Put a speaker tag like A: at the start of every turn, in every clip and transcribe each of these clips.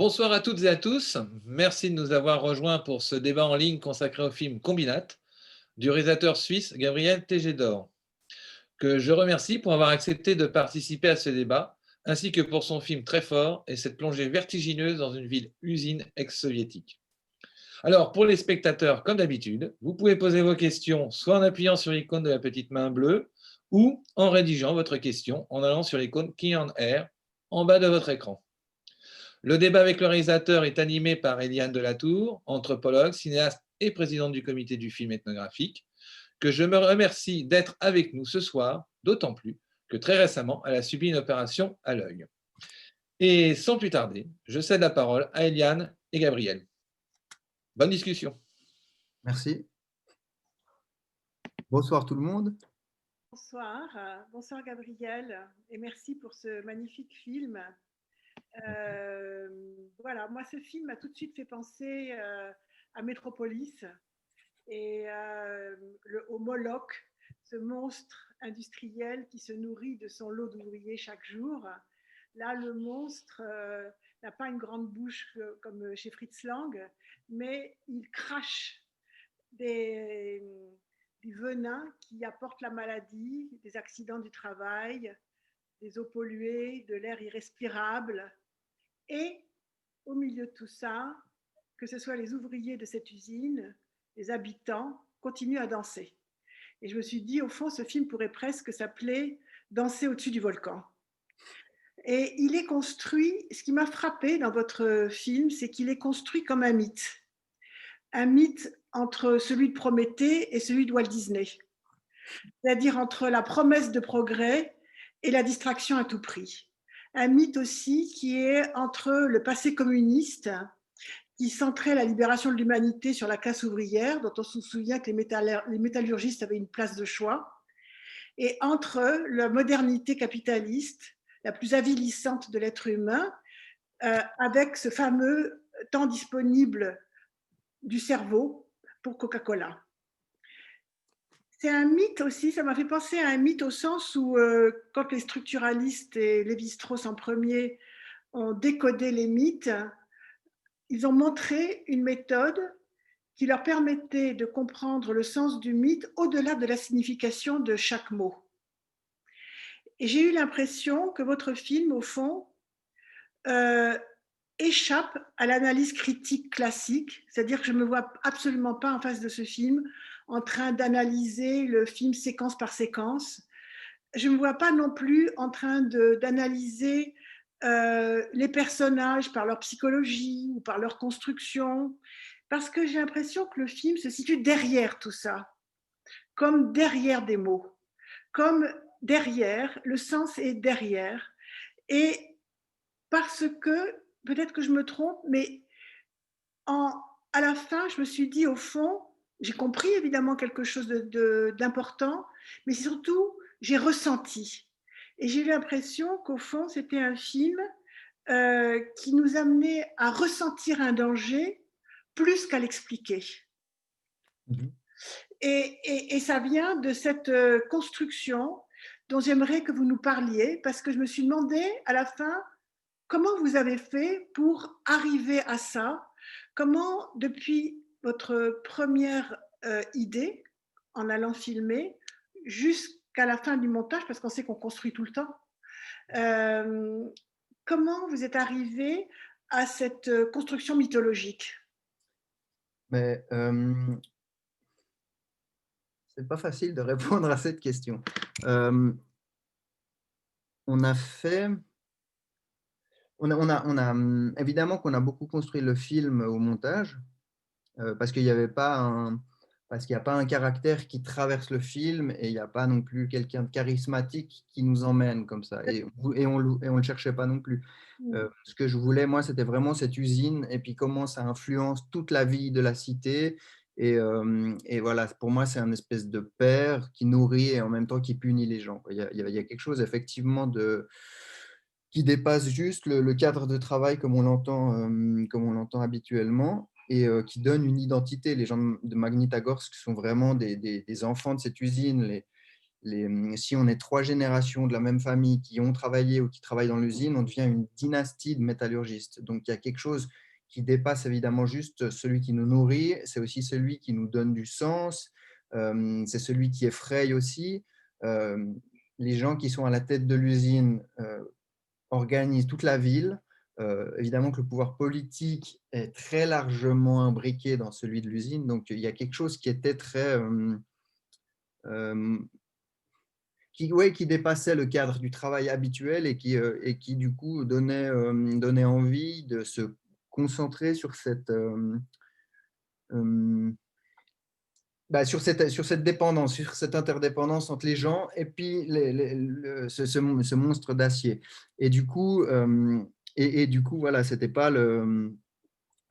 A: Bonsoir à toutes et à tous. Merci de nous avoir rejoints pour ce débat en ligne consacré au film Combinat du réalisateur suisse Gabriel Tejedor, que je remercie pour avoir accepté de participer à ce débat, ainsi que pour son film très fort et cette plongée vertigineuse dans une ville usine ex-soviétique. Alors, pour les spectateurs, comme d'habitude, vous pouvez poser vos questions soit en appuyant sur l'icône de la petite main bleue ou en rédigeant votre question en allant sur l'icône Key on Air en bas de votre écran. Le débat avec le réalisateur est animé par Eliane Delatour, anthropologue, cinéaste et présidente du comité du film ethnographique, que je me remercie d'être avec nous ce soir, d'autant plus que très récemment, elle a subi une opération à l'œil. Et sans plus tarder, je cède la parole à Eliane et Gabriel. Bonne discussion.
B: Merci. Bonsoir tout le monde.
C: Bonsoir, bonsoir Gabriel, et merci pour ce magnifique film. Voilà, moi ce film m'a tout de suite fait penser à Metropolis et au Moloch, ce monstre industriel qui se nourrit de son lot d'ouvriers chaque jour. Là, le monstre n'a pas une grande bouche comme chez Fritz Lang, mais il crache du venin qui apporte la maladie, des accidents du travail, des eaux polluées, de l'air irrespirable. Et au milieu de tout ça, que ce soit les ouvriers de cette usine, les habitants, continuent à danser. Et je me suis dit, au fond, ce film pourrait presque s'appeler Danser au-dessus du volcan. Et il est construit, ce qui m'a frappé dans votre film, c'est qu'il est construit comme un mythe. Un mythe entre celui de Prométhée et celui de Walt Disney. C'est-à-dire entre la promesse de progrès et la distraction à tout prix. Un mythe aussi qui est entre le passé communiste, qui centrait la libération de l'humanité sur la classe ouvrière, dont on se souvient que les métallurgistes avaient une place de choix, et entre la modernité capitaliste, la plus avilissante de l'être humain, avec ce fameux temps disponible du cerveau pour Coca-Cola. C'est un mythe aussi, ça m'a fait penser à un mythe au sens où quand les structuralistes et Lévi-Strauss en premier ont décodé les mythes, ils ont montré une méthode qui leur permettait de comprendre le sens du mythe au-delà de la signification de chaque mot. Et j'ai eu l'impression que votre film, au fond, échappe à l'analyse critique classique, c'est-à-dire que je ne me vois absolument pas en face de ce film en train d'analyser le film séquence par séquence. Je ne me vois pas non plus en train d'analyser les personnages par leur psychologie ou par leur construction, parce que j'ai l'impression que le film se situe derrière tout ça, comme derrière des mots, comme derrière, le sens est derrière. Et parce que, peut-être que je me trompe, mais à la fin, je me suis dit, au fond, j'ai compris évidemment quelque chose d'important, mais surtout, j'ai ressenti. Et j'ai eu l'impression qu'au fond, c'était un film qui nous amenait à ressentir un danger plus qu'à l'expliquer. Mmh. Et ça vient de cette construction dont j'aimerais que vous nous parliez, parce que je me suis demandé à la fin, comment vous avez fait pour arriver à ça? Comment, depuis votre première idée, en allant filmer, jusqu'à la fin du montage, parce qu'on sait qu'on construit tout le temps, comment vous êtes arrivé à cette construction mythologique?
B: Mais c'est pas facile de répondre à cette question. On a fait, évidemment qu'on a beaucoup construit le film au montage, parce qu'il n'y avait pas parce qu'il n'y a pas un caractère qui traverse le film et il n'y a pas non plus quelqu'un de charismatique qui nous emmène comme ça. Et on le cherchait pas non plus. Ce que je voulais, moi, c'était vraiment cette usine et puis comment ça influence toute la vie de la cité. Et voilà, pour moi, c'est un espèce de père qui nourrit et en même temps qui punit les gens. Il y a quelque chose effectivement qui dépasse juste le cadre de travail comme on l'entend habituellement et qui donne une identité. Les gens de Magnitogorsk sont vraiment des enfants de cette usine. si on est 3 générations de la même famille qui ont travaillé ou qui travaillent dans l'usine, on devient une dynastie de métallurgistes. Donc, il y a quelque chose qui dépasse évidemment juste celui qui nous nourrit, c'est aussi celui qui nous donne du sens, c'est celui qui effraie aussi. Les gens qui sont à la tête de l'usine organisent toute la ville. Évidemment que le pouvoir politique est très largement imbriqué dans celui de l'usine, donc il y a quelque chose qui était très… qui dépassait le cadre du travail habituel et qui du coup donnait envie de se concentrer sur sur cette dépendance, sur cette interdépendance entre les gens et puis ce monstre d'acier. Et du coup, voilà, c'était pas le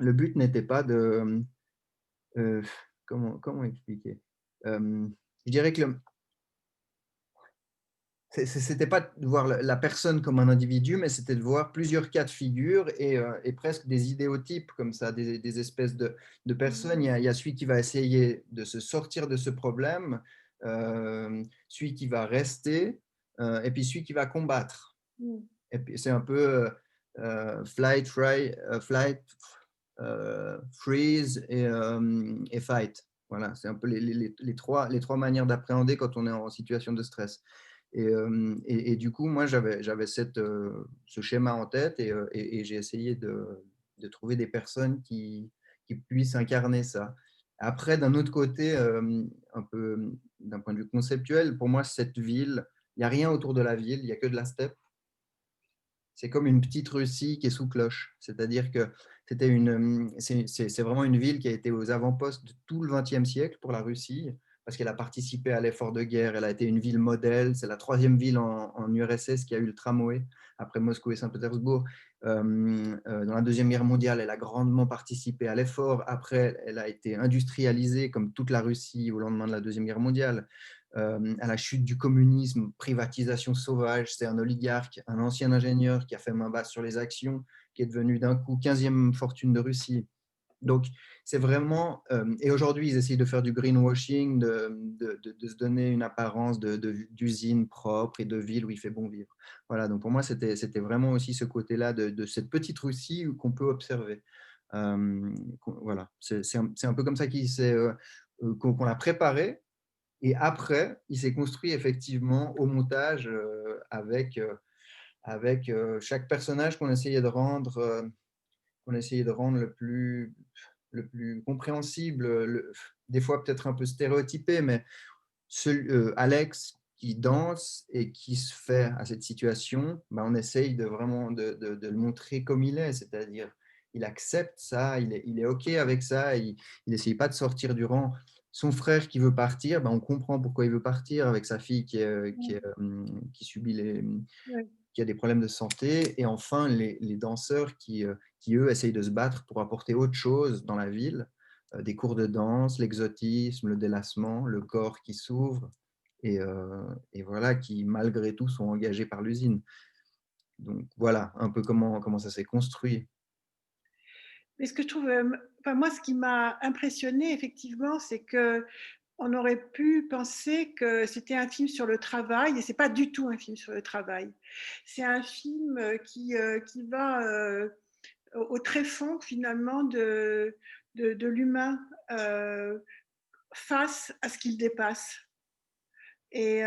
B: but n'était pas de… comment expliquer je dirais que c'était pas de voir la personne comme un individu, mais c'était de voir plusieurs cas de figure et presque des idéotypes comme ça, des espèces de personnes. Il y a celui qui va essayer de se sortir de ce problème, celui qui va rester, et puis celui qui va combattre. Et puis c'est un peu flight, freeze et fight. Voilà, c'est un peu les trois manières d'appréhender quand on est en situation de stress. Et du coup, moi, j'avais ce schéma en tête et j'ai essayé de trouver des personnes qui puissent incarner ça. Après, d'un autre côté, un peu d'un point de vue conceptuel, pour moi, cette ville, il n'y a rien autour de la ville, il n'y a que de la steppe. C'est comme une petite Russie qui est sous cloche. C'est-à-dire que c'est vraiment une ville qui a été aux avant-postes de tout le XXe siècle pour la Russie, parce qu'elle a participé à l'effort de guerre, elle a été une ville modèle, c'est la 3e ville en URSS qui a eu le tramway, après Moscou et Saint-Pétersbourg. Dans la Deuxième Guerre mondiale, elle a grandement participé à l'effort. Après, elle a été industrialisée, comme toute la Russie, au lendemain de la Deuxième Guerre mondiale. À la chute du communisme, privatisation sauvage, c'est un oligarque, un ancien ingénieur qui a fait main basse sur les actions, qui est devenu d'un coup 15e fortune de Russie. Donc, c'est vraiment… et aujourd'hui, ils essayent de faire du greenwashing, de se donner une apparence d'usine propre et de ville où il fait bon vivre. Voilà, donc pour moi, c'était vraiment aussi ce côté-là de cette petite Russie qu'on peut observer. Voilà, c'est un peu comme ça qu'on l'a préparé. Et après, il s'est construit effectivement au montage avec chaque personnage qu'on essayait de rendre le plus compréhensible, des fois peut-être un peu stéréotypé, mais Alex qui danse et qui se fait à cette situation, ben on essaye de vraiment de le montrer comme il est, c'est-à-dire il accepte ça, il est OK avec ça, il n'essaye pas de sortir du rang. Son frère qui veut partir, ben on comprend pourquoi il veut partir avec sa fille qui subit qui a des problèmes de santé. Et enfin, les danseurs qui, eux, essayent de se battre pour apporter autre chose dans la ville, des cours de danse, l'exotisme, le délassement, le corps qui s'ouvre, et voilà, qui, malgré tout, sont engagés par l'usine. Donc, voilà un peu comment ça s'est construit.
C: Mais ce que je trouve, enfin, moi, ce qui m'a impressionné, effectivement, c'est que on aurait pu penser que c'était un film sur le travail, et c'est pas du tout un film sur le travail. C'est un film qui va au tréfonds, finalement, de l'humain face à ce qu'il dépasse. Et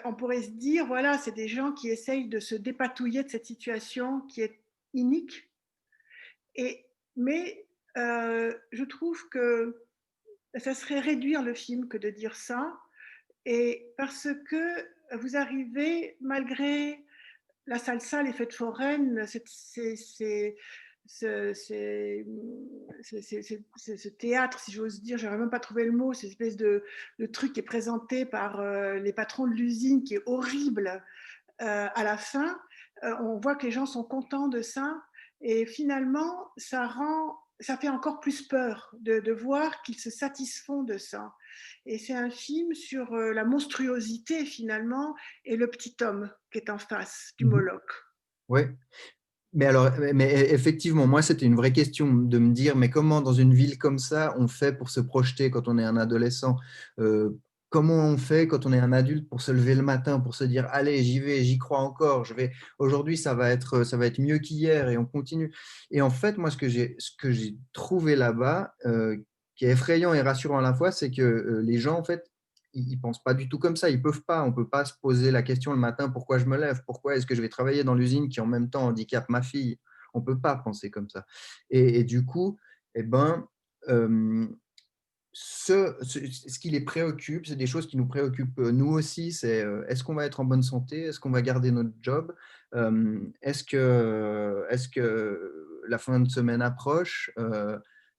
C: on pourrait se dire, voilà, c'est des gens qui essayent de se dépatouiller de cette situation qui est inique. Mais je trouve que ça serait réduire le film que de dire ça, et parce que vous arrivez, malgré la salsa, les fêtes foraines, ce théâtre, si j'ose dire, je n'aurais même pas trouvé le mot, cette espèce de truc qui est présenté par les patrons de l'usine, qui est horrible à la fin. On voit que les gens sont contents de ça, et finalement, ça fait encore plus peur de voir qu'ils se satisfont de ça. Et c'est un film sur la monstruosité, finalement, et le petit homme qui est en face du Moloch.
B: Oui. Mais effectivement, moi, c'était une vraie question de me dire, mais comment dans une ville comme ça, on fait pour se projeter quand on est un adolescent comment on fait quand on est un adulte pour se lever le matin, pour se dire allez, j'y vais, j'y crois encore, aujourd'hui ça va être mieux qu'hier et on continue. Et en fait, moi ce que j'ai trouvé là-bas, qui est effrayant et rassurant à la fois, c'est que les gens en fait, ils pensent pas du tout comme ça, ils peuvent pas, on peut pas se poser la question le matin pourquoi je me lève, pourquoi est-ce que je vais travailler dans l'usine qui en même temps handicape ma fille. On peut pas penser comme ça. Et du coup, eh ben, ce qui les préoccupe, c'est des choses qui nous préoccupent nous aussi, c'est est-ce qu'on va être en bonne santé? Est-ce qu'on va garder notre job? Est-ce que la fin de semaine approche?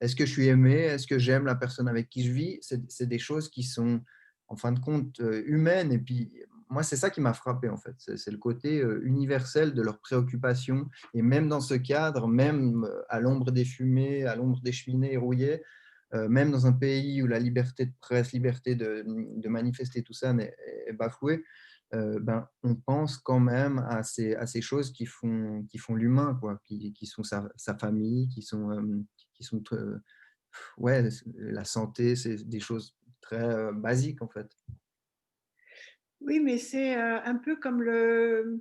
B: Est-ce que je suis aimé? Est-ce que j'aime la personne avec qui je vis? C'est des choses qui sont, en fin de compte, humaines. Et puis, moi, c'est ça qui m'a frappé, en fait. C'est le côté universel de leurs préoccupations. Et même dans ce cadre, même à l'ombre des fumées, à l'ombre des cheminées rouillées, même dans un pays où la liberté de presse, liberté de manifester, tout ça est bafouée, ben, on pense quand même à ces choses qui font l'humain, quoi, qui sont sa famille, qui sont ouais, la santé, c'est des choses très basiques en fait.
C: Oui, mais c'est un peu comme euh,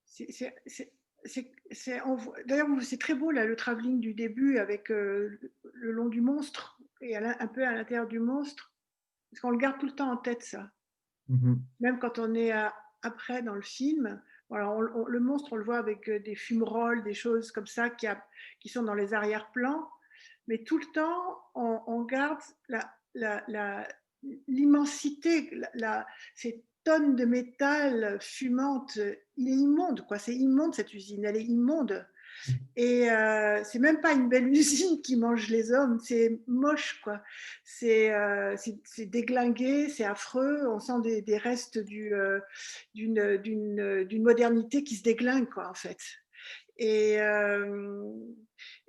C: c'est- c'est- c'est- d'ailleurs, c'est très beau là, le travelling du début avec le long du monstre et un peu à l'intérieur du monstre, parce qu'on le garde tout le temps en tête, ça.
B: Mhm.
C: Même quand on est après dans le film, voilà, le monstre, on le voit avec des fumerolles, des choses comme ça qui sont dans les arrière-plans, mais tout le temps, on garde l'immensité, ces tonnes de métal fumantes. Il est immonde, quoi. C'est immonde cette usine, elle est immonde. Et c'est même pas une belle usine qui mange les hommes, c'est moche, quoi. C'est déglingué, c'est affreux. On sent des restes d'une modernité qui se déglingue, quoi, en fait. Et, euh,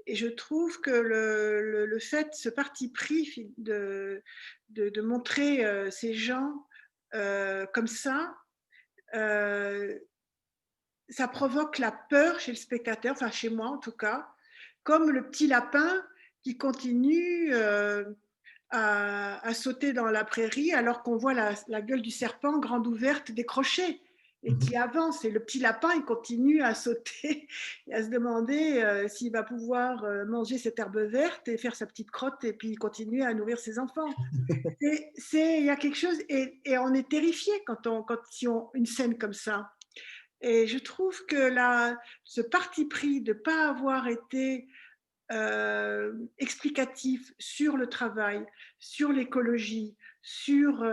C: et je trouve que le fait, ce parti pris de montrer ces gens comme euh, ça provoque la peur chez le spectateur, enfin chez moi en tout cas, comme le petit lapin qui continue à sauter dans la prairie alors qu'on voit la gueule du serpent grande ouverte décrochée et
B: Mhm.
C: qui avance. Et le petit lapin, il continue à sauter et à se demander s'il va pouvoir manger cette herbe verte et faire sa petite crotte et puis continuer à nourrir ses enfants. Il y a quelque chose, et on est terrifié si on une scène comme ça. Et je trouve que ce parti pris de ne pas avoir été explicatif sur le travail, sur l'écologie, sur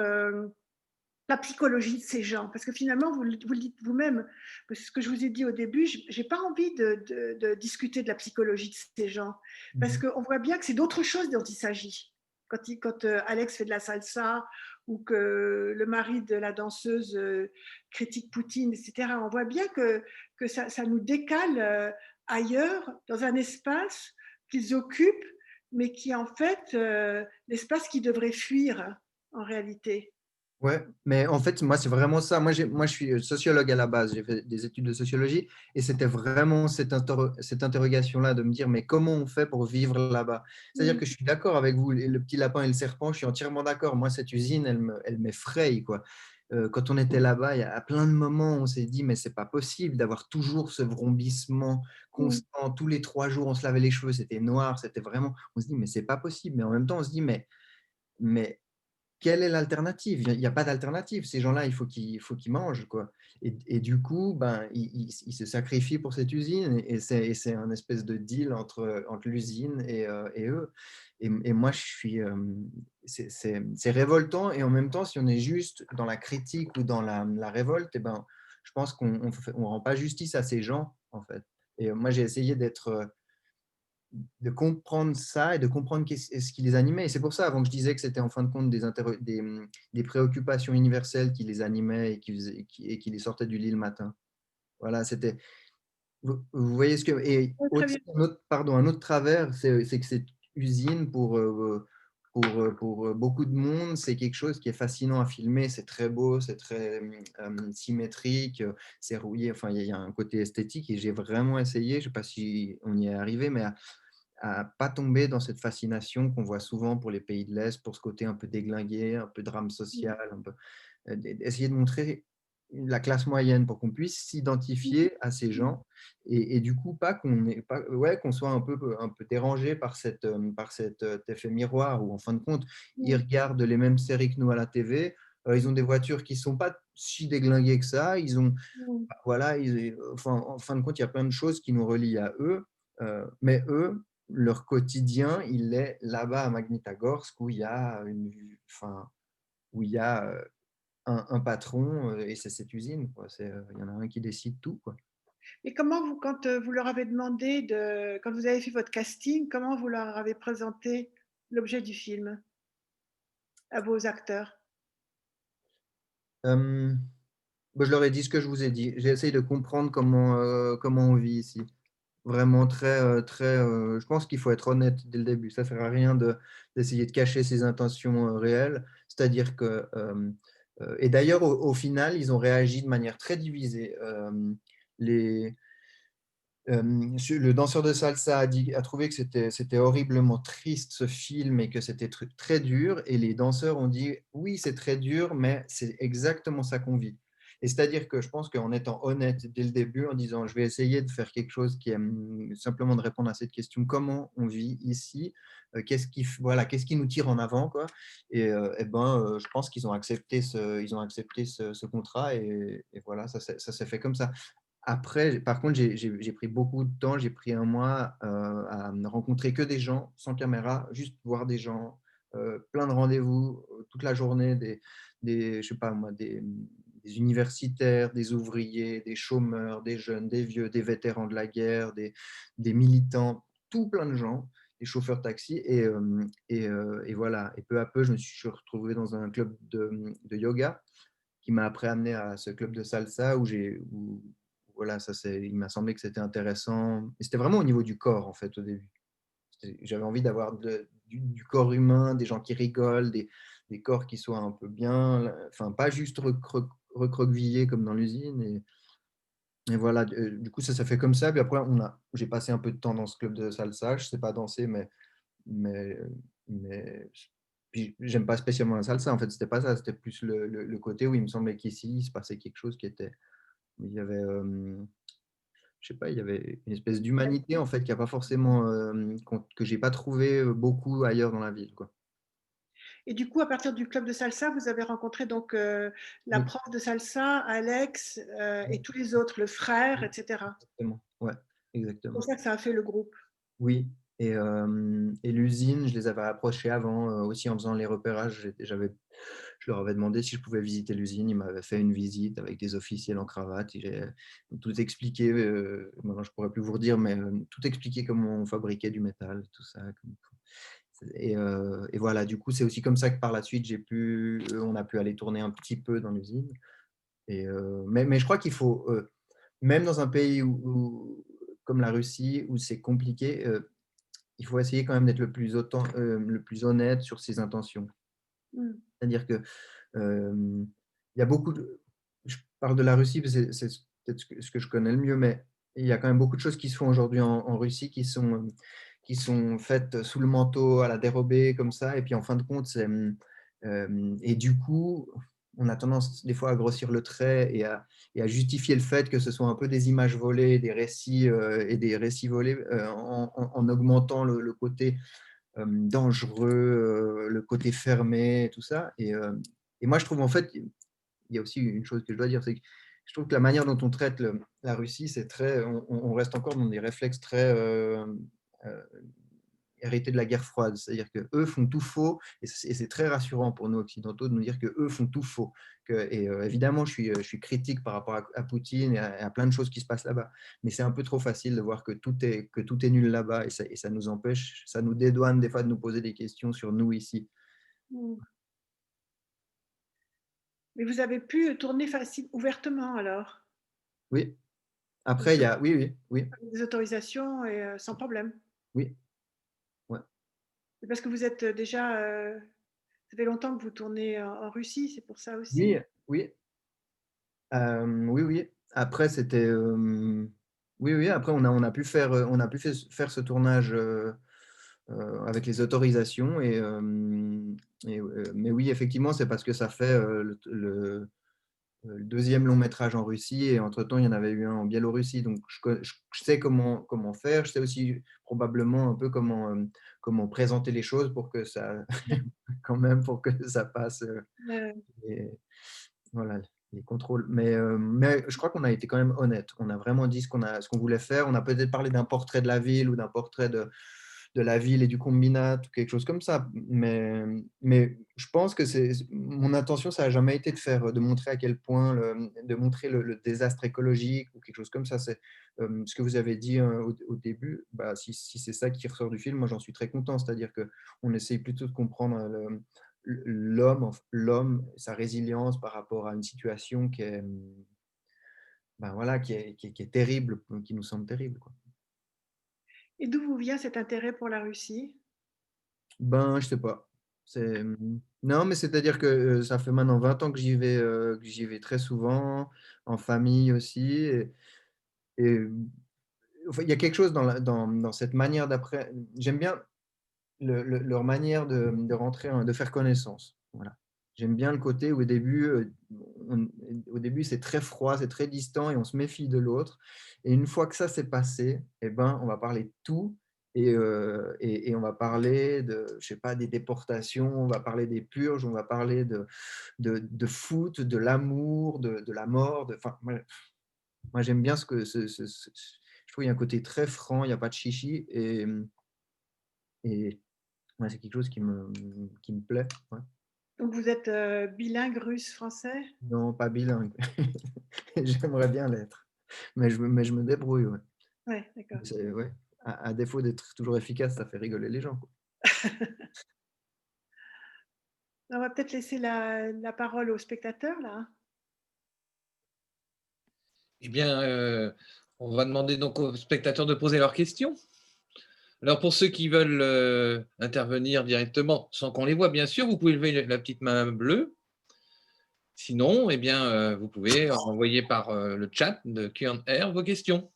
C: la psychologie de ces gens, parce que finalement, vous le dites vous-même, ce que je vous ai dit au début, je n'ai pas envie de discuter de la psychologie de ces gens, parce
B: Mhm.
C: qu'on voit bien que c'est d'autre chose dont il s'agit. Quand Alex fait de la salsa ou que le mari de la danseuse critique Poutine, etc., on voit bien que ça nous décale ailleurs, dans un espace qu'ils occupent, mais qui en fait, l'espace qu'ils devraient fuir en réalité.
B: Ouais, mais en fait, moi, c'est vraiment ça. Moi, je suis sociologue à la base. J'ai fait des études de sociologie et c'était vraiment cette interrogation-là de me dire, mais comment on fait pour vivre là-bas? C'est-à-dire
C: Mm.
B: que je suis d'accord avec vous, le petit lapin et le serpent, je suis entièrement d'accord. Moi, cette usine, elle m'effraie, quoi. Quand on était là-bas, il y a à plein de moments, on s'est dit, mais c'est pas possible d'avoir toujours ce vrombissement
C: Mm.
B: constant. Tous les 3 jours, on se lavait les cheveux, c'était noir, c'était vraiment. On se dit, mais c'est pas possible. Mais en même temps, on se dit, mais quelle est l'alternative? Il n'y a pas d'alternative. Ces gens-là, il faut qu'ils mangent, quoi. Et du coup, ben, ils se sacrifient pour cette usine et c'est un espèce de deal entre l'usine et eux. Et moi, c'est révoltant et en même temps, si on est juste dans la critique ou dans la révolte, eh ben, je pense qu'on ne rend pas justice à ces gens, en fait. Et moi, j'ai essayé de comprendre ça et de comprendre ce qui les animait. Et c'est pour ça, avant que je disais que c'était en fin de compte des préoccupations universelles qui les animaient et qui les sortaient du lit le matin. Voilà, c'était. Vous voyez ce que. Et
C: Ouais, très
B: aussi,
C: bien.
B: un autre travers, c'est que cette usine, pour beaucoup de monde, c'est quelque chose qui est fascinant à filmer. C'est très beau, c'est très symétrique, c'est rouillé. Enfin, il y a un côté esthétique et j'ai vraiment essayé. Je ne sais pas si on y est arrivé, mais à pas tomber dans cette fascination qu'on voit souvent pour les pays de l'Est, pour ce côté un peu déglingué, un peu drame
C: Mmh.
B: social, un peu, d'essayer de montrer la classe moyenne pour qu'on puisse
C: Mmh.
B: s'identifier à ces
C: Mmh.
B: gens et du coup pas qu'on ait pas ouais, qu'on soit un peu dérangé par cet effet miroir où en fin de compte, ils
C: Mmh.
B: regardent les mêmes séries que nous à la TV, ils ont des voitures qui sont pas si déglinguées que ça, ils ont
C: Mmh.
B: bah, voilà, enfin, en fin de compte, il y a plein de choses qui nous relient à eux, mais eux, leur quotidien, il est là-bas à Magnitogorsk où il y a enfin, où il y a, un patron, et c'est cette usine, quoi. Il y en a un qui décide tout, quoi.
C: Et comment vous, quand vous leur avez demandé quand vous avez fait votre casting, comment vous leur avez présenté l'objet du film à vos acteurs?
B: Hem, Bah, je leur ai dit ce que je vous ai dit. J'ai essayé de comprendre comment on vit ici. Vraiment je pense qu'il faut être honnête dès le début. Ça sert à rien d'essayer de cacher ses intentions, réelles. C'est-à-dire que, et d'ailleurs au final, ils ont réagi de manière très divisée. Les Le danseur de salsa a trouvé que c'était horriblement triste ce film et que c'était très dur et les danseurs ont dit: «Oui, c'est très dur, mais c'est exactement ça qu'on vit» et c'est-à-dire que je pense qu'en étant honnête dès le début, en disant: «Je vais essayer de faire quelque chose qui est, simplement de répondre à cette question: "Comment on vit ici? Qu'est-ce qui nous tire en avant, quoi?» et ben, je pense qu'ils ont accepté ce contrat et voilà, ça s'est fait comme ça. Après, par contre, j'ai pris beaucoup de temps, j'ai pris 1 mois, à ne rencontrer que des gens, sans caméra, juste voir des gens, plein de rendez-vous, toute la journée, je sais pas moi, des universitaires, des ouvriers, des chômeurs, des jeunes, des vieux, des vétérans de la guerre, des militants, tout plein de gens, des chauffeurs de taxi et voilà et peu à peu, je me suis retrouvé dans un club de yoga qui m'a après amené à ce club de salsa où voilà, il m'a semblé que c'était intéressant et c'était vraiment au niveau du corps, en fait, au début. J'avais envie d'avoir du corps humain, des gens qui rigolent, des corps qui soient un peu bien, enfin, pas juste recroquevillés comme dans l'usine et voilà, du coup, ça s'est fait comme ça. Puis après, j'ai passé un peu de temps dans ce club de salsa. Je sais pas danser, mais mais puis j'aime pas spécialement la salsa, en fait, c'était pas ça, c'était plus le côté où il me semblait qu'ici, il se passait quelque chose où il y avait, je sais pas, il y avait une espèce d'humanité, en fait, qu'il y a pas forcément, que j'ai pas trouvé, beaucoup ailleurs dans la ville, quoi.
C: Et du coup, à partir du club de salsa, vous avez rencontré donc la
B: Oui,
C: prof de salsa, Alex, et
B: oui,
C: tous les autres, le frère,
B: oui,
C: etc.
B: exactement. Ouais,
C: C'est pour
B: exactement.
C: ça que ça a fait le groupe.
B: Oui et l'usine, je les avais approchés avant, aussi en faisant les repérages. Je leur avais demandé si je pouvais visiter l'usine. Ils m'avaient fait une visite avec des officiels en cravate et j'ai tout expliqué, maintenant je pourrais plus vous redire, mais, tout expliqué comment on fabriquait du métal, tout ça, et voilà, du coup, c'est aussi comme ça que par la suite on a pu aller tourner un petit peu dans l'usine mais je crois qu'il faut, même dans un pays comme la Russie où c'est compliqué, il faut essayer quand même d'être le plus honnête sur ses intentions.
C: Mm.
B: C'est-à-dire que, il y a beaucoup de je parle de la Russie parce que c'est peut-être ce que je connais le mieux, mais il y a quand même beaucoup de choses qui se font aujourd'hui en Russie qui sont faites sous le manteau, à la dérobée comme ça et puis en fin de compte, et du coup, on a tendance des fois à grossir le trait et à justifier le fait que ce soit un peu des images volées, des récits volés, en augmentant le côté dangereux, le côté fermé, tout ça. Et moi, je trouve en fait, il y a aussi une chose que je dois dire, c'est que je trouve que la manière dont on traite la Russie, c'est on reste encore dans des réflexes très euh, hérités de la guerre froide. C'est-à-dire qu'eux font tout faux, et c'est très rassurant pour nous occidentaux de nous dire qu'eux font tout faux. Évidemment, je suis critique par rapport à Poutine et à plein de choses qui se passent là-bas, mais c'est un peu trop facile de voir que tout est nul là-bas et ça nous empêche, ça nous dédouane des fois de nous poser des questions sur nous ici.
C: Mm. Mais vous avez pu tourner ouvertement alors,
B: Oui,
C: avec
B: après, oui,
C: des autorisations et sans problème.
B: oui, ouais.
C: C'est parce que vous êtes déjà, ça fait longtemps que vous tournez en Russie, c'est pour ça aussi.
B: Oui, oui, oui, oui. Après, oui, oui, après, on a pu faire ce tournage. avec les autorisations. Mais oui, effectivement, c'est parce que ça fait le deuxième long métrage en Russie et entre-temps, il y en avait eu un en Biélorussie. Donc, je sais comment faire. Je sais aussi probablement un peu comment présenter les choses pour que ça, quand même, pour que ça passe. Et voilà, les contrôles. Mais je crois qu'on a été quand même honnête. On a vraiment dit ce qu'on voulait faire. On a peut-être parlé d'un portrait de la ville ou d'un portrait de la ville et du combinat ou quelque chose comme ça. Mais je pense que mon intention, ça n'a jamais été de montrer à quel point, de montrer le désastre écologique ou quelque chose comme ça. C'est ce que vous avez dit au début. Bah, si c'est ça qui ressort du film, moi j'en suis très content. C'est-à-dire qu'on essaye plutôt de comprendre l'homme, sa résilience par rapport à une situation ben voilà, qui est terrible, qui nous semble terrible, quoi.
C: Et d'où vous vient cet intérêt pour la Russie?
B: Ben, je sais pas. Non, mais c'est-à-dire que ça fait maintenant 20 ans que j'y vais très souvent, en famille aussi. Et, enfin, il y a quelque chose dans cette manière d'après. J'aime bien leur manière de rentrer, de faire connaissance. Voilà. J'aime bien le côté où au début c'est très froid, c'est très distant et on se méfie de l'autre. Et une fois que ça s'est passé, eh ben, on va parler de tout et on va parler je sais pas, des déportations, on va parler des purges, on va parler de foot, de l'amour, de la mort. Enfin, moi, j'aime bien je trouve qu'il y a un côté très franc, il n'y a pas de chichi et ouais, c'est quelque chose qui me plaît. Ouais.
C: Donc vous êtes bilingue russe-français?
B: Non, pas bilingue. J'aimerais bien l'être. Mais je me débrouille. Ouais.
C: Ouais, d'accord.
B: Ouais. À défaut d'être toujours efficace, ça fait rigoler les gens, quoi.
C: On va peut-être laisser la parole aux spectateurs là.
A: Eh bien, on va demander donc aux spectateurs de poser leurs questions. Alors, pour ceux qui veulent intervenir directement, sans qu'on les voit, bien sûr, vous pouvez lever la petite main bleue. Sinon, eh bien, vous pouvez envoyer par le chat de Q&A vos questions.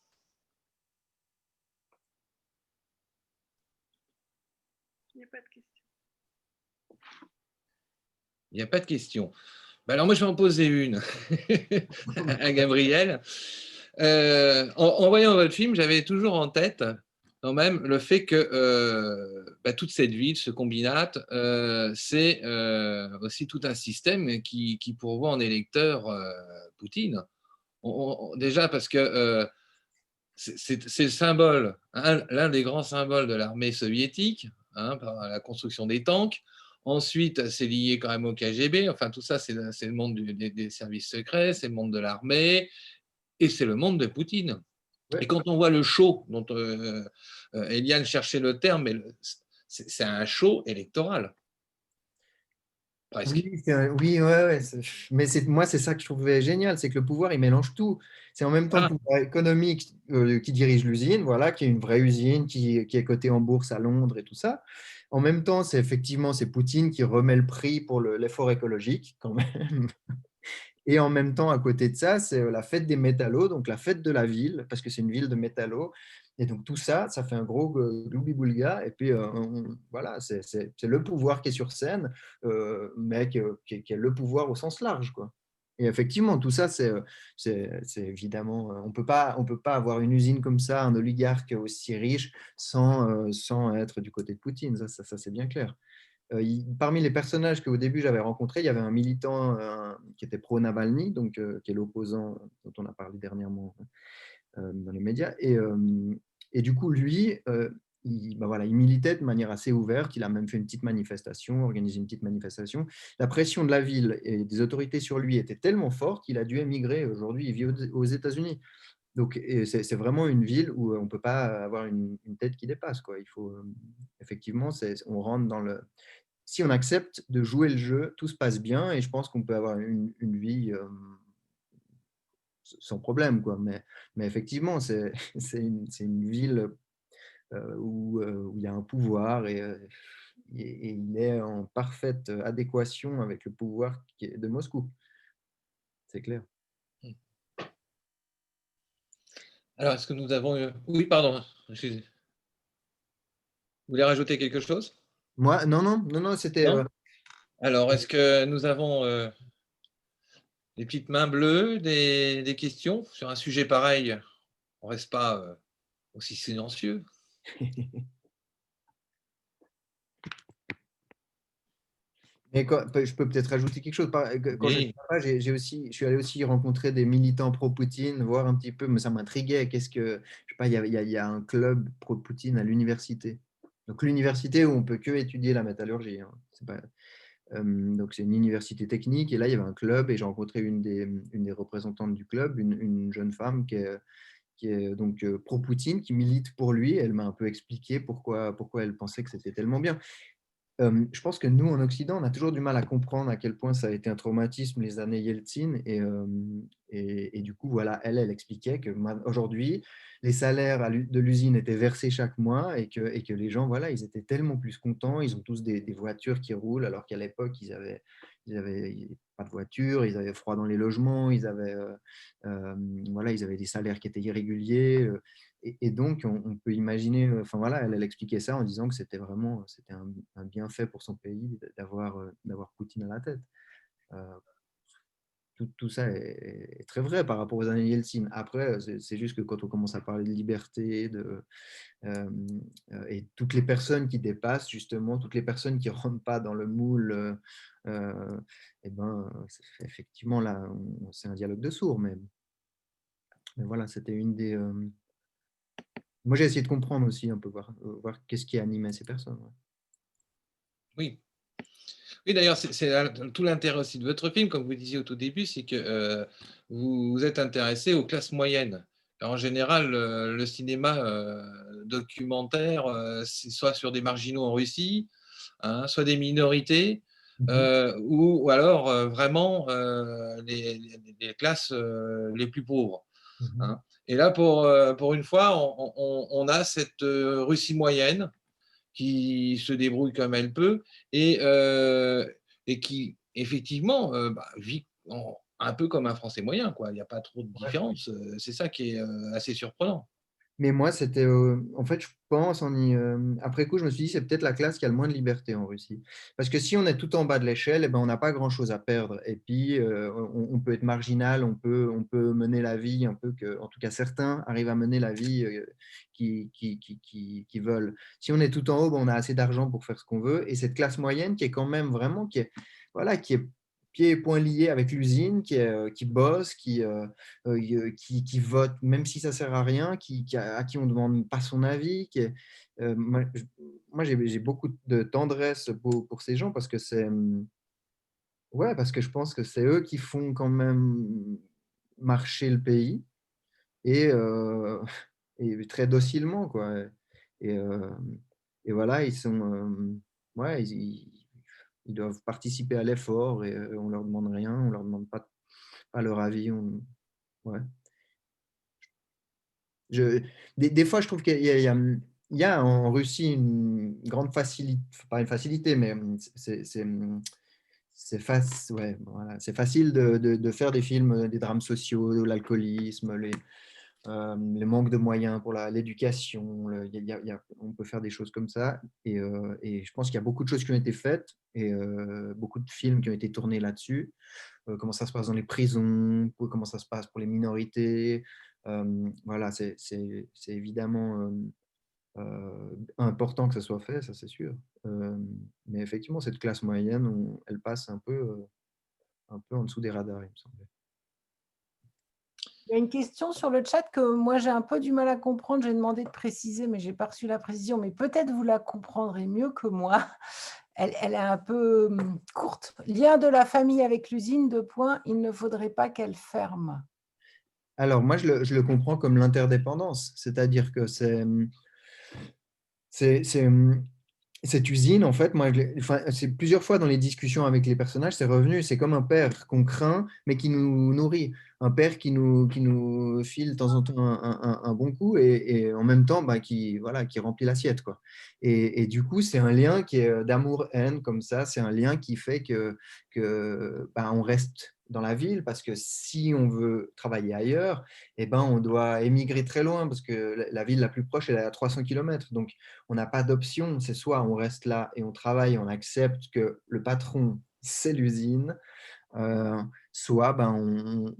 C: Il n'y a pas de questions.
A: Il n'y a pas de questions. Ben alors, moi, je vais en poser une à Gabriel. En voyant votre film, j'avais toujours en tête quand même le fait que toute cette ville, ce combinat, c'est aussi tout un système qui pourvoit en électeurs Poutine. Déjà parce que c'est le symbole, l'un des grands symboles de l'armée soviétique, hein, par la construction des tanks. Ensuite, c'est lié quand même au KGB. Enfin, tout ça, c'est le monde des services secrets, c'est le monde de l'armée et c'est le monde de Poutine.
B: Ouais.
A: Et quand on voit le show dont Eliane cherchait le terme, c'est un show électoral, presque.
B: Oui, oui, ouais, ouais, mais moi, c'est ça que je trouvais génial, c'est que le pouvoir, il mélange tout. C'est en même temps le
A: Ah,
B: pouvoir économique qui dirige l'usine, voilà, qui est une vraie usine, qui est cotée en bourse à Londres et tout ça. En même temps, c'est Poutine qui remet le prix pour l'effort écologique, quand même. Et en même temps, à côté de ça, c'est la fête des métallos, donc la fête de la ville, parce que c'est une ville de métallos. Et donc tout ça, ça fait un gros gloubi-boulga. Et puis voilà, c'est le pouvoir qui est sur scène, mais qui est le pouvoir au sens large, quoi. Et effectivement, tout ça, c'est évidemment, on peut pas avoir une usine comme ça, un oligarque aussi riche, sans être du côté de Poutine. Ça c'est bien clair. Parmi les personnages qu'au début j'avais rencontrés, il y avait un militant qui était pro-Navalny, donc qui est l'opposant dont on a parlé dernièrement dans les médias. Et du coup, lui, voilà, il militait de manière assez ouverte. Il a même fait une petite manifestation, organisé une petite manifestation. La pression de la ville et des autorités sur lui était tellement forte qu'il a dû émigrer. Aujourd'hui, il vit aux États-Unis. Donc, c'est vraiment une ville où on ne peut pas avoir une tête qui dépasse, quoi. Il faut, effectivement, on rentre dans le, si on accepte de jouer le jeu, tout se passe bien et je pense qu'on peut avoir une vie sans problème, quoi. Mais effectivement, c'est une ville où il y a un pouvoir et il est en parfaite adéquation avec le pouvoir de Moscou. C'est clair.
A: alors, est-ce que nous avons eu... Oui, pardon. Vous voulez rajouter quelque chose?
B: Moi, non, non, non, non, c'était.
A: Non? Alors, est-ce que nous avons des petites mains bleues, des questions sur un sujet pareil? On ne reste pas aussi silencieux.
B: Mais je peux peut-être rajouter quelque chose. Quand j'étais
A: Oui,
B: là-bas, je suis allé aussi rencontrer des militants pro-Poutine, voir un petit peu, mais ça m'intriguait. Je sais pas, il y a un club pro-Poutine à l'université. Donc l'université où on peut que étudier la métallurgie, hein. C'est pas, donc c'est une université technique et là il y avait un club et j'ai rencontré une des représentantes du club, une jeune femme qui est donc pro-Poutine, qui milite pour lui. Elle m'a un peu expliqué pourquoi elle pensait que c'était tellement bien. Je pense que nous, en Occident, on a toujours du mal à comprendre à quel point ça a été un traumatisme les années Yeltsin. Et du coup, voilà, elle expliquait que aujourd'hui, les salaires de l'usine étaient versés chaque mois et que les gens, voilà, ils étaient tellement plus contents. Ils ont tous des voitures qui roulent, alors qu'à l'époque, ils avaient pas de voiture, ils avaient froid dans les logements, voilà, ils avaient des salaires qui étaient irréguliers. Et donc, on peut imaginer, enfin voilà, elle expliquait ça en disant que c'était un bienfait pour son pays d'avoir Poutine à la tête. Euh, tout ça est très vrai par rapport aux années Yeltsin. Après, c'est juste que quand on commence à parler de liberté, euh, et toutes les personnes qui dépassent, justement, toutes les personnes qui ne rentrent pas dans le moule, eh ben, effectivement, là, c'est un dialogue de sourds. Mais voilà, c'était une des. Moi, j'ai essayé de comprendre aussi un peu, voir qu'est-ce qui animait ces personnes. Ouais.
A: oui. Oui, d'ailleurs, c'est tout l'intérêt aussi de votre film, comme vous disiez au tout début, c'est que vous vous êtes intéressé aux classes moyennes. Alors, en général, le cinéma documentaire, c'est soit sur des marginaux en Russie, hein, soit des minorités,
B: Mhm.
A: ou alors vraiment les classes les plus pauvres.
B: Mhm.
A: Hein. Et là, pour une fois, on a cette Russie moyenne qui se débrouille comme elle peut et qui, effectivement, vit un peu comme un Français moyen, quoi. Il n'y a pas trop de
B: Ouais.
A: différence. C'est ça qui est assez surprenant.
B: Mais moi, c'était. En fait, je pense, après coup, je me suis dit, c'est peut-être la classe qui a le moins de liberté en Russie. Parce que si on est tout en bas de l'échelle, eh ben, on n'a pas grand-chose à perdre. Et puis, on peut être marginal, on peut mener la vie un peu que, en tout cas, certains arrivent à mener la vie qui veulent. Si on est tout en haut, ben, on a assez d'argent pour faire ce qu'on veut. Et cette classe moyenne qui est quand même vraiment, voilà, qui est pieds et poings liés avec l'usine, qui bosse, qui vote, même si ça sert à rien, à qui on ne demande pas son avis. Moi, j'ai beaucoup de tendresse pour ces gens parce que ouais, parce que je pense que c'est eux qui font quand même marcher le pays et, et très docilement, quoi. Et, euh, et voilà, ouais, ils doivent participer à l'effort et on leur demande rien, on leur demande pas leur avis. Ouais. Je, des fois, je trouve il y a en Russie une grande facilité, pas une facilité, mais ouais, voilà, c'est facile de faire des films, des drames sociaux, l'alcoolisme, les manques de moyens pour l'éducation. On peut faire des choses comme ça. Et je pense qu'il y a beaucoup de choses qui ont été faites et beaucoup de films qui ont été tournés là-dessus. Comment ça se passe dans les prisons, comment ça se passe pour les minorités. Voilà, c'est évidemment important que ça soit fait, ça c'est sûr. Euh, mais effectivement, cette classe moyenne, elle passe un peu en dessous des radars, il me semble.
D: Il y a une question sur le chat que moi j'ai un peu du mal à comprendre. J'ai demandé de préciser, mais je n'ai pas reçu la précision. Mais peut-être vous la comprendrez mieux que moi. Elle est un peu courte. Lien de la famille avec l'usine, deux points. Il ne faudrait pas qu'elle ferme.
B: Alors, moi, je le comprends comme l'interdépendance, c'est-à-dire que c'est, cette usine, en fait, enfin, c'est plusieurs fois dans les discussions avec les personnages, c'est revenu. C'est comme un père qu'on craint, mais qui nous nourrit. Un père qui nous file de temps en temps un bon coup et en même temps, bah, voilà, qui remplit l'assiette, quoi. Et du coup, c'est un lien qui est d'amour-haine, comme ça. C'est un lien qui fait que bah, on reste dans la ville, parce que si on veut travailler ailleurs, eh ben, on doit émigrer très loin, parce que la ville la plus proche elle est à 300 kilomètres. Donc, on n'a pas d'option. C'est soit on reste là et on travaille, on accepte que le patron, c'est l'usine, euh, soit ben,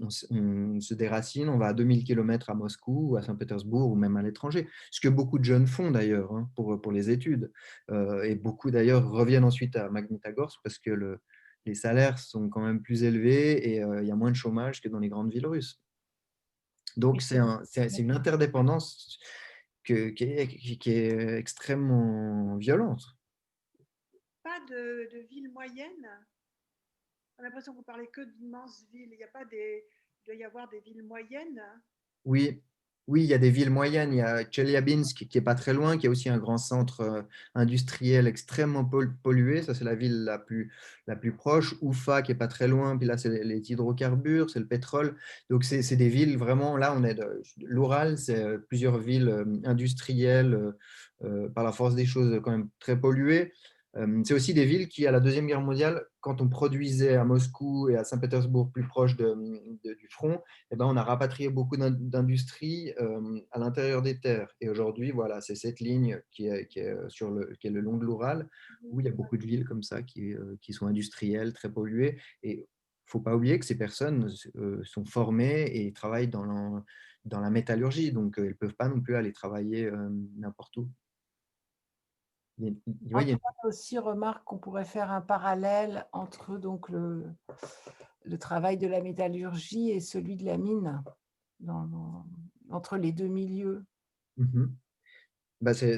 B: on se déracine, on va à 2000 kilomètres à Moscou, ou à Saint-Pétersbourg, ou même à l'étranger. Ce que beaucoup de jeunes font d'ailleurs, hein, pour les études. Et beaucoup d'ailleurs reviennent ensuite à Magnitogorsk parce que les salaires sont quand même plus élevés et il y a moins de chômage que dans les grandes villes russes. Donc, c'est une interdépendance qui est extrêmement violente.
C: Pas de ville moyenne. On a l'impression que vous parlez que d'immenses villes. Il n'y a pas des, il doit y avoir des villes moyennes.
B: Oui, oui, il y a des villes moyennes. Il y a Tcheliabinsk qui est pas très loin, qui est aussi un grand centre industriel extrêmement pollué. Ça, c'est la ville la plus proche. Oufa qui est pas très loin. Puis là, c'est les hydrocarbures, c'est le pétrole. Donc, c'est des villes vraiment. Là, on est l'Oural, c'est plusieurs villes industrielles par la force des choses quand même très polluées. C'est aussi des villes qui, à la Deuxième Guerre mondiale, quand on produisait à Moscou et à Saint-Pétersbourg, plus proche du front, eh ben, on a rapatrié beaucoup d'industries à l'intérieur des terres. Et aujourd'hui, voilà, c'est cette ligne qui est le long de l'Oural, où il y a beaucoup de villes comme ça qui sont industrielles, très polluées. Et il ne faut pas oublier que ces personnes sont formées et travaillent dans la métallurgie, donc ils ne peuvent pas non plus aller travailler n'importe où. Ouais,
D: Antoine aussi remarque qu'on pourrait faire un parallèle entre donc le travail de la métallurgie et celui de la mine, entre les deux milieux.
B: Bah, c'est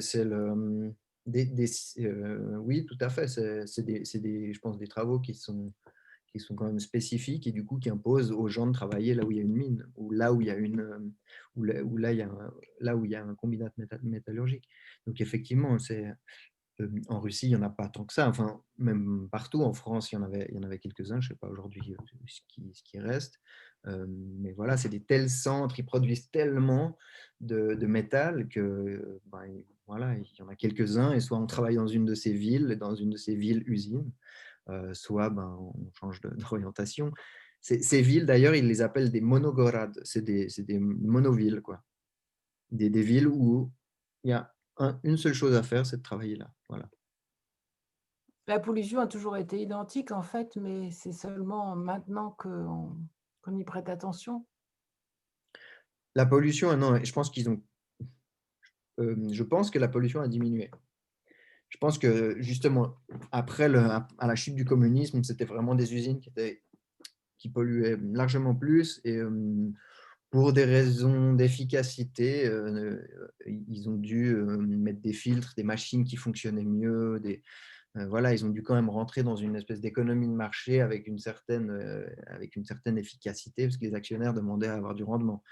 B: oui, tout à fait. Je pense, des travaux qui sont quand même spécifiques et du coup qui imposent aux gens de travailler là où il y a une mine ou là où il y a là où il y a un combinat métallurgique. Donc effectivement, en Russie, il n'y en a pas tant que ça. Enfin, même partout en France, il y en avait quelques-uns. Je ne sais pas aujourd'hui ce qui reste. Mais voilà, c'est des tels centres, ils produisent tellement de métal que voilà, il y en a quelques-uns. Et soit on travaille dans une de ces villes, dans une de ces villes-usines, soit on change d'orientation. Ces villes, d'ailleurs, ils les appellent des monogorades. C'est des monovilles, quoi. Des villes où il y a une seule chose à faire, c'est de travailler là. Voilà.
D: La pollution a toujours été identique en fait, mais c'est seulement maintenant qu'on y prête attention.
B: La pollution, non, je pense que la pollution a diminué. Je pense que justement, après à la chute du communisme, c'était vraiment des usines qui polluaient largement plus et pour des raisons d'efficacité, ils ont dû mettre des filtres, des machines qui fonctionnaient mieux, voilà, ils ont dû quand même rentrer dans une espèce d'économie de marché avec une certaine efficacité, parce que les actionnaires demandaient à avoir du rendement.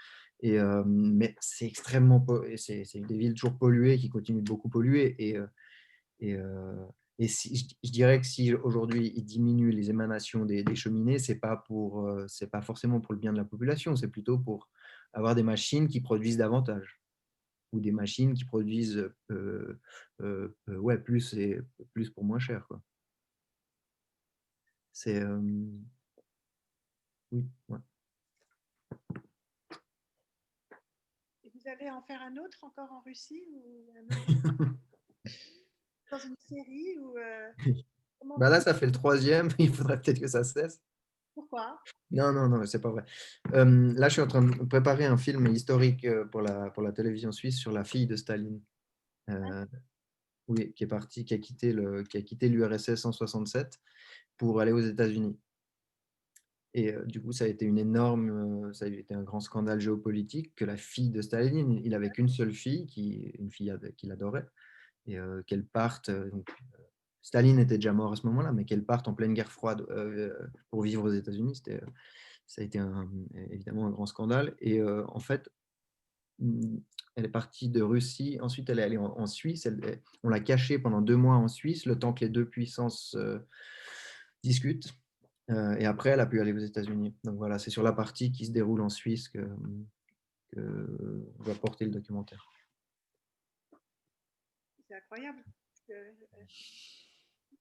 B: Mais c'est c'est des villes toujours polluées qui continuent de beaucoup polluer. Et je dirais que si aujourd'hui ils diminuent les émanations des cheminées, c'est pas forcément pour le bien de la population, c'est plutôt pour avoir des machines qui produisent davantage ou des machines qui produisent ouais, plus pour moins cher, quoi. C'est oui, ouais.
C: Et vous allez en faire un autre encore en Russie ou un autre dans une série ou comment
B: Bah là, ça fait le troisième, il faudrait peut-être que ça cesse.
C: pourquoi?
B: Non, non, non, c'est pas vrai. Là, je suis en train de préparer un film historique pour la télévision suisse sur la fille de Staline. Euh, oui, qui a quitté l'URSS en 67 pour aller aux États-Unis. Et du coup, ça a été un grand scandale géopolitique que la fille de Staline, il avait qu'une seule fille, une fille qu'il adorait, et qu'elle parte. Staline était déjà mort à ce moment-là, mais qu'elle parte en pleine guerre froide pour vivre aux États-Unis, ça a été évidemment un grand scandale. Et en fait, elle est partie de Russie, ensuite elle est allée en Suisse. On l'a cachée pendant 2 mois en Suisse, le temps que les deux puissances discutent. Et après, elle a pu aller aux États-Unis. Donc voilà, c'est sur la partie qui se déroule en Suisse que va porter le documentaire.
C: C'est incroyable.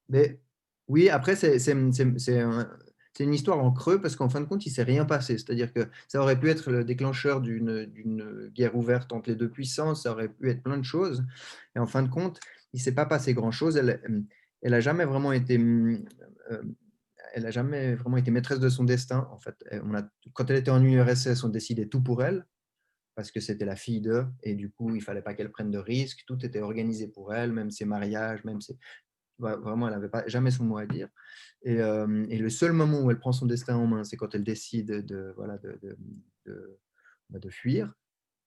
B: Mais oui, après, c'est une histoire en creux parce qu'en fin de compte, il ne s'est rien passé. C'est-à-dire que ça aurait pu être le déclencheur d'une guerre ouverte entre les deux puissances, ça aurait pu être plein de choses. Et en fin de compte, il ne s'est pas passé grand-chose. Elle a jamais vraiment été, elle a jamais vraiment été maîtresse de son destin. En fait, quand elle était en URSS, on décidait tout pour elle parce que c'était la fille d'eux et du coup, il ne fallait pas qu'elle prenne de risques. Tout était organisé pour elle, même ses mariages, même ses, vraiment, elle n'avait jamais son mot à dire. Et le seul moment où elle prend son destin en main, c'est quand elle décide de fuir.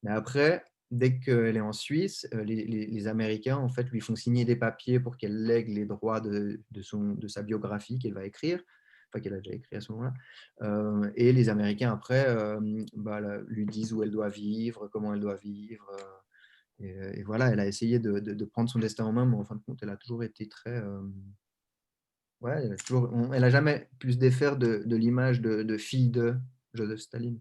B: Mais après, dès qu'elle est en Suisse, les Américains en fait, lui font signer des papiers pour qu'elle lègue les droits de sa biographie qu'elle va écrire, enfin qu'elle a déjà écrit à ce moment-là. Et les Américains, après, lui disent où elle doit vivre, comment elle doit vivre. Et voilà, elle a essayé de prendre son destin en main, mais en fin de compte, elle a toujours été très... ouais, elle n'a jamais pu se défaire de l'image de fille de Joseph Staline.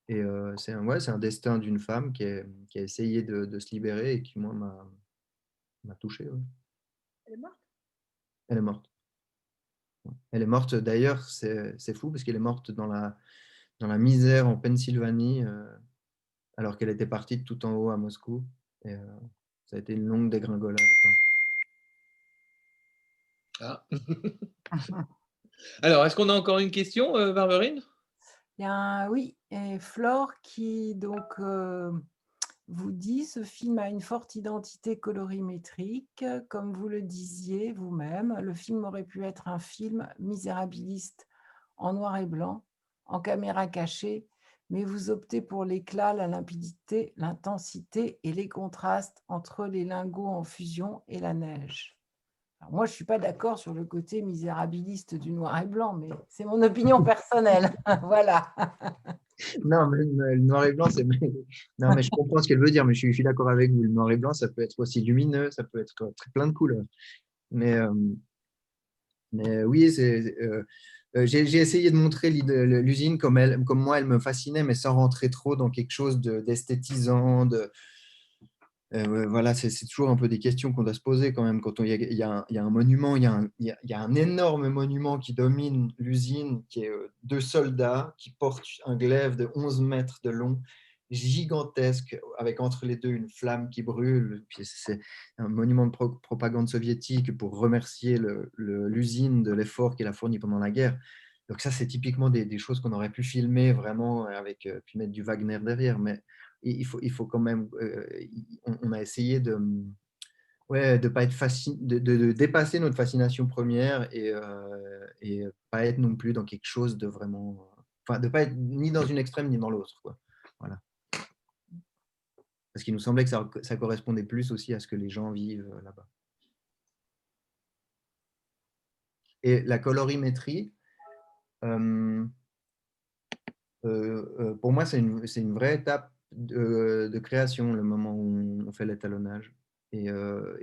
B: Et c'est un destin d'une femme qui a essayé de se libérer et qui, moi, m'a touché. Ouais.
C: Elle est morte?
B: Elle est morte. Elle est morte, d'ailleurs, c'est fou, parce qu'elle est morte dans la misère en Pennsylvanie, alors qu'elle était partie de tout en haut à Moscou. Et ça a été une longue dégringolade.
A: Ah. Alors, est-ce qu'on a encore une question, Barberine?
D: Oui, et Flore qui donc vous dit ce film a une forte identité colorimétrique, comme vous le disiez vous-même. Le film aurait pu être un film misérabiliste en noir et blanc, en caméra cachée, mais vous optez pour l'éclat, la limpidité, l'intensité et les contrastes entre les lingots en fusion et la neige. Alors moi, je ne suis pas d'accord sur le côté misérabiliste du noir et blanc, mais c'est mon opinion personnelle. Voilà.
B: Non, mais le noir et blanc, c'est... Non, mais je comprends ce qu'elle veut dire, mais je suis d'accord avec vous. Le noir et blanc, ça peut être aussi lumineux, ça peut être plein de couleurs. Mais oui, j'ai essayé de montrer l'usine comme moi, elle me fascinait, mais sans rentrer trop dans quelque chose d'esthétisant. Voilà, c'est toujours un peu des questions qu'on doit se poser quand même. Quand il y a un monument, il y a un énorme monument qui domine l'usine, qui est deux soldats qui portent un glaive de 11 mètres de long, gigantesque, avec entre les deux une flamme qui brûle. Puis c'est un monument de propagande soviétique pour remercier l'usine de l'effort qu'elle a fourni pendant la guerre. Donc ça, c'est typiquement des choses qu'on aurait pu filmer vraiment avec, puis mettre du Wagner derrière. Mais il faut quand même, on a essayé de pas être de dépasser notre fascination première et pas être non plus dans quelque chose de vraiment, enfin, de pas être ni dans une extrême ni dans l'autre, quoi. Voilà. Parce qu'il nous semblait que ça correspondait plus aussi à ce que les gens vivent là-bas. Et la colorimétrie, pour moi, c'est une vraie étape de création, le moment où on fait l'étalonnage. Et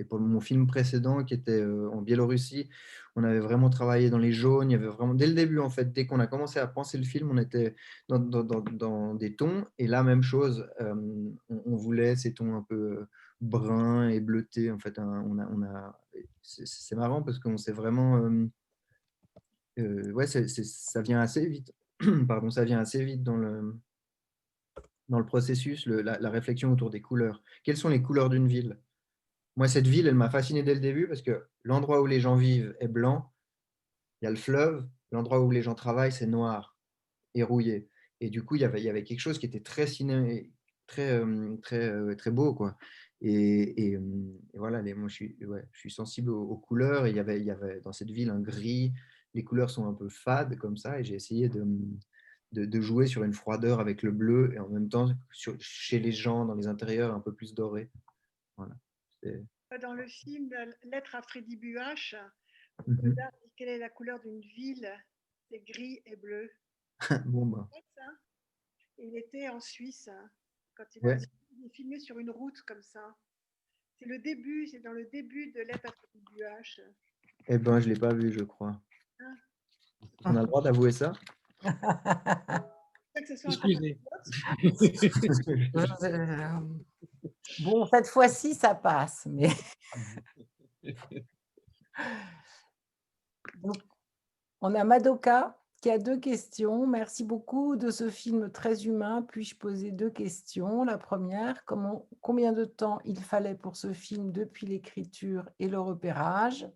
B: pour mon film précédent, qui était en Biélorussie, on avait vraiment travaillé dans les jaunes. Il y avait vraiment, dès le début, en fait, dès qu'on a commencé à penser le film, on était dans des tons. Et là, même chose, on voulait ces tons un peu bruns et bleutés. En fait, c'est marrant parce qu'on s'est vraiment... ouais, ça vient assez vite. Pardon, ça vient assez vite dans le processus, la réflexion autour des couleurs. Quelles sont les couleurs d'une ville? Moi, cette ville, elle m'a fasciné dès le début parce que l'endroit où les gens vivent est blanc, il y a le fleuve, l'endroit où les gens travaillent, c'est noir et rouillé. Et du coup, il y avait quelque chose qui était très très beau, quoi. Et voilà, moi, je suis sensible aux couleurs. Et il y avait dans cette ville un gris. Les couleurs sont un peu fades comme ça. Et j'ai essayé de jouer sur une froideur avec le bleu et en même temps, chez les gens, dans les intérieurs, un peu plus doré. Voilà.
C: Dans le film Lettre à Freddy Buach,
B: Mhm.
C: Godard dit quelle est la couleur d'une ville? C'est gris et bleu.
B: Bon, bah,
C: Il était en Suisse quand il
B: ouais.
C: est filmé sur une route comme ça. C'est dans le début de Lettre à Freddy Buach.
B: Eh ben, je ne l'ai pas vu, je crois. On a le droit d'avouer ça?
C: Que ce soit
A: Excusez.
D: Bon, cette fois-ci, ça passe. Mais... Donc, On a Madoka qui a 2 questions. Merci beaucoup de ce film très humain. Puis-je poser 2 questions? La première, combien de temps il fallait pour ce film depuis l'écriture et le repérage?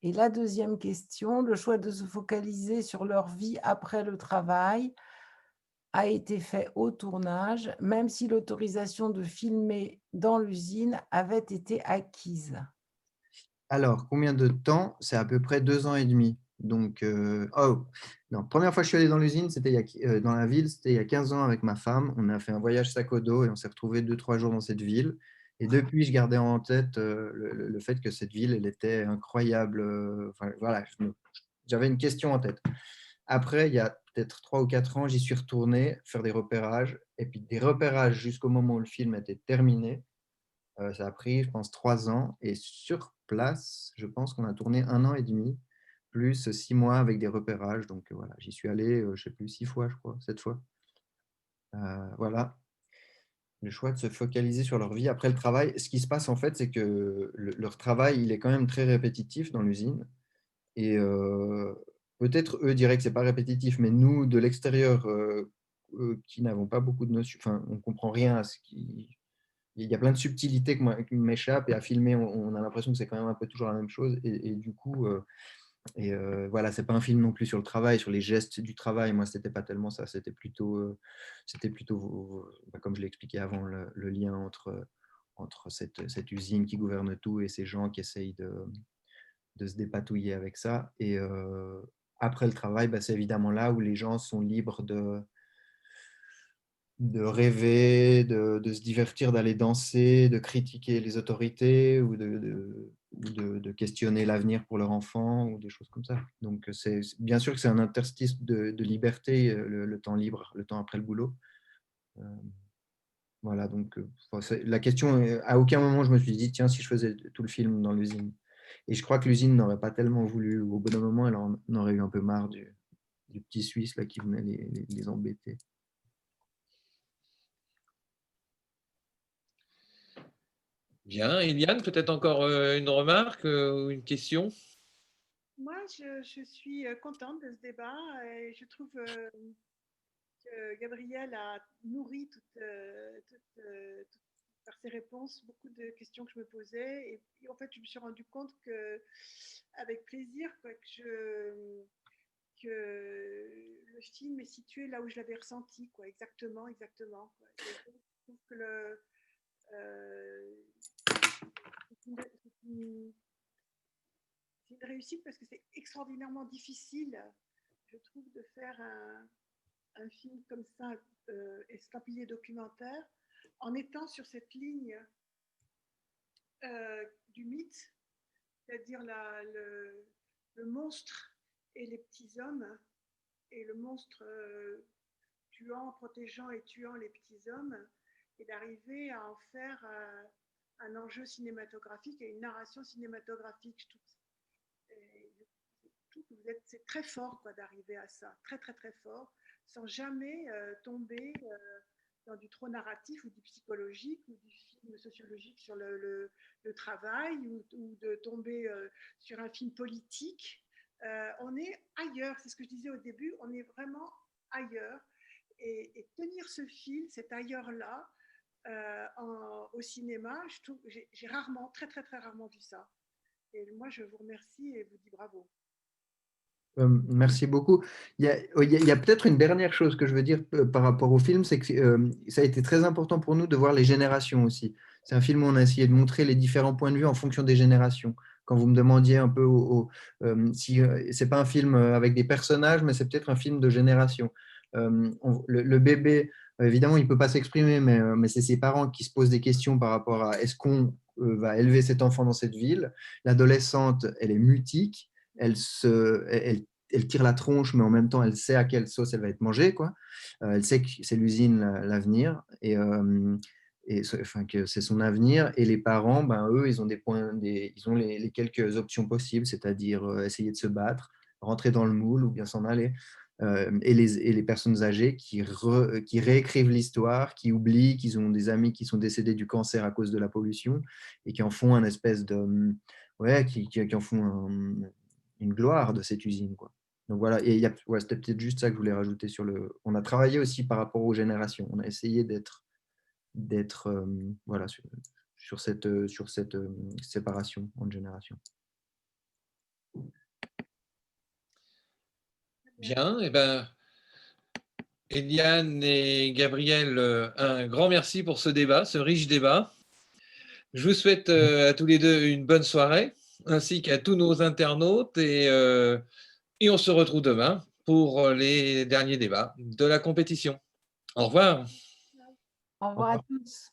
D: Et la deuxième question, le choix de se focaliser sur leur vie après le travail a été fait au tournage, même si l'autorisation de filmer dans l'usine avait été acquise.
B: Alors, combien de temps? C'est à peu près 2 ans et demi. Donc, oh, non, première fois que je suis allé dans l'usine, c'était dans la ville, c'était il y a 15 ans avec ma femme. On a fait un voyage sac au dos et on s'est retrouvés 2-3 jours dans cette ville. Et depuis, je gardais en tête le fait que cette ville, elle était incroyable. Enfin, voilà, j'avais une question en tête. Après, il y a peut-être 3 ou 4 ans, j'y suis retourné faire des repérages. Et puis des repérages jusqu'au moment où le film était terminé. Ça a pris, je pense, 3 ans. Et sur place, je pense qu'on a tourné 1 an et demi, plus 6 mois avec des repérages. Donc voilà, j'y suis allé, je ne sais plus, 6 fois, je crois, 7 fois. Voilà, le choix de se focaliser sur leur vie après le travail. Ce qui se passe, en fait, c'est que leur travail, il est quand même très répétitif dans l'usine. Et peut-être eux diraient que c'est pas répétitif, mais nous, de l'extérieur, qui n'avons pas beaucoup de notions, enfin, on comprend rien à ce qui. Il y a plein de subtilités qui m'échappent, et à filmer, on a l'impression que c'est quand même un peu toujours la même chose. Et du coup, voilà, c'est pas un film non plus sur le travail, sur les gestes du travail. Moi, c'était pas tellement ça. C'était plutôt, bah, comme je l'ai expliqué avant, le lien entre cette usine qui gouverne tout et ces gens qui essayent de se dépatouiller avec ça. Et après le travail, bah, c'est évidemment là où les gens sont libres de rêver, de se divertir, d'aller danser, de critiquer les autorités ou de questionner l'avenir pour leur enfant ou des choses comme ça. Donc, bien sûr que c'est un interstice de liberté, le temps libre, le temps après le boulot. Euh, voilà, donc la question, à aucun moment je me suis dit, tiens, si je faisais tout le film dans l'usine. Et je crois que l'usine n'aurait pas tellement voulu, ou au bout d'un moment, elle en aurait eu un peu marre du petit Suisse là, qui venait les embêter.
A: Bien. Eliane, peut-être encore une remarque ou une question?
C: Moi, je suis contente de ce débat et je trouve que Gabriel a nourri par ses réponses beaucoup de questions que je me posais. Et en fait, je me suis rendu compte que, avec plaisir, quoi, que le film est situé là où je l'avais ressenti, quoi, exactement, exactement. Quoi. Et donc, je trouve que c'est une, c'est une réussite parce que c'est extraordinairement difficile, je trouve, de faire un film comme ça, estampillé documentaire, en étant sur cette ligne du mythe, c'est-à-dire le monstre et les petits hommes, et le monstre tuant, protégeant et tuant les petits hommes, et d'arriver à en faire un enjeu cinématographique et une narration cinématographique. C'est très fort, quoi, d'arriver à ça, très très très fort, sans jamais tomber dans du trop narratif ou du psychologique ou du film sociologique sur le travail, ou de tomber sur un film politique. On est ailleurs, c'est ce que je disais au début, on est vraiment ailleurs. Et tenir ce fil, cet ailleurs-là, au cinéma, j'ai rarement, très très très rarement vu ça. Et moi, je vous remercie et vous dis bravo.
B: Merci beaucoup. Il y a peut-être une dernière chose que je veux dire par rapport au film, c'est que ça a été très important pour nous de voir les générations aussi. C'est un film où on a essayé de montrer les différents points de vue en fonction des générations. Quand vous me demandiez un peu si c'est pas un film avec des personnages, mais c'est peut-être un film de génération. Le bébé, évidemment, il peut pas s'exprimer, mais c'est ses parents qui se posent des questions par rapport à est-ce qu'on va élever cet enfant dans cette ville. L'adolescente, elle est mutique. Elle tire la tronche, mais en même temps, elle sait à quelle sauce elle va être mangée, quoi. Elle sait que c'est l'usine l'avenir enfin, que c'est son avenir. Et les parents, ben, eux, ils ont ils ont les quelques options possibles, c'est-à-dire essayer de se battre, rentrer dans le moule ou bien s'en aller. Et les personnes âgées qui réécrivent l'histoire, qui oublient qu'ils ont des amis qui sont décédés du cancer à cause de la pollution et qui en font un espèce de. Ouais, qui en font une gloire de cette usine, quoi. Donc voilà, et ouais, c'était peut-être juste ça que je voulais rajouter sur le. On a travaillé aussi par rapport aux générations. On a essayé d'être voilà, sur cette séparation entre générations.
A: Bien, et ben, Eliane et Gabriel, un grand merci pour ce débat, ce riche débat. Je vous souhaite à tous les deux une bonne soirée, ainsi qu'à tous nos internautes, et on se retrouve demain pour les derniers débats de la compétition. Au revoir.
D: Au revoir à tous.